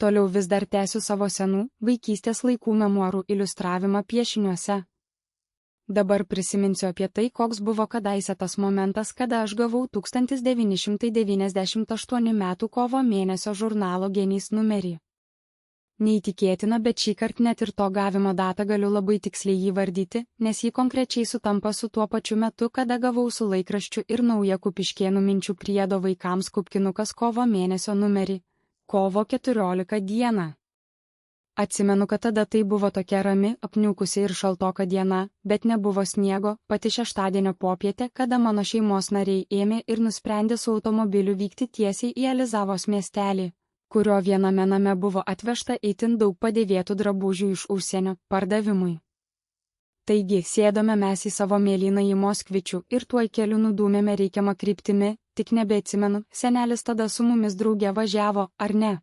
Toliau vis dar tęsiu savo senų, vaikystės laikų memuarų iliustravimą piešiniuose. Dabar prisiminsiu apie tai, koks buvo kadaise tas momentas, kada aš gavau 1998 m. kovo mėnesio žurnalo Genys numerį. Neįtikėtina, bet šį kartą net ir to gavimo datą galiu labai tiksliai jį vardyti, nes jį konkrečiai sutampa su tuo pačiu metu, kada gavau su laikraščiu ir nauja Kupiškėnų minčių priedo vaikams kupkinukas kovo mėnesio numerį. Kovo 14 dieną. Atsimenu, kad tada tai buvo tokia rami, apniukusi ir šaltoka diena, bet nebuvo sniego, pati šeštadienio popietė, kada mano šeimos nariai ėmė ir nusprendė su automobiliu vykti tiesiai į Elizavos miestelį, kurio viename name buvo atvežta itin daug padėvėtų drabužių iš užsienio pardavimui. Taigi, sėdome mes į savo mėlynąjį Moskvičių ir tuoj keliu nudūmėme reikiamą kryptimi, tik nebeatsimenu, senelis tada su mumis drauge važiavo, ar ne.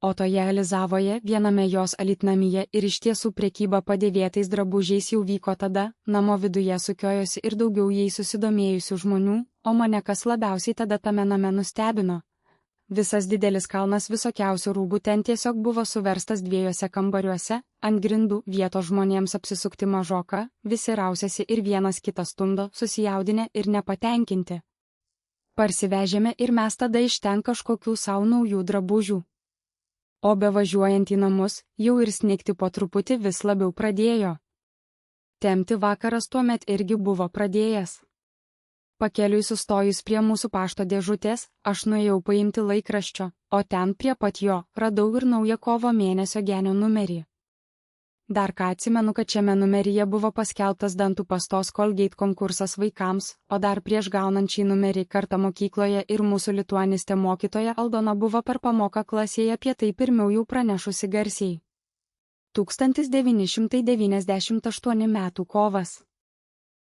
O toje Elizavoje, viename jos alytnamyje ir iš tiesų prekyba padėvėtais drabužiais jau vyko tada, namo viduje sukiojosi ir daugiau jais susidomėjusių žmonių, o mane kas labiausiai tada tame name nustebino. Visas didelis kalnas visokiausių rūbų ten tiesiog buvo suverstas dviejose kambariuose, ant grindų vietos žmonėms apsisukti mažoka, visi rausėsi ir vienas kitą stumdo, susijaudinę ir nepatenkinti. Parsivežėme ir mes tada iš ten kažkokių savo naujų drabužių. O bevažiuojant į namus, jau ir snigti po truputį vis labiau pradėjo. Temti vakaras tuomet irgi buvo pradėjęs. Pakeliui sustojus prie mūsų pašto dėžutės, aš nuėjau paimti laikraščio, o ten prie pat jo radau ir naują kovo mėnesio Genio numerį. Dar ką atsimenu, kad šiame numeryje buvo paskelbtas dantų pastos Colgate konkursas vaikams, o dar prieš gaunant šį numerį kartą mokykloje ir mūsų lituanistė mokytoja Aldona buvo per pamoką klasėje apie tai pirmiau jau pranešusi garsiai. 1998 m. kovas.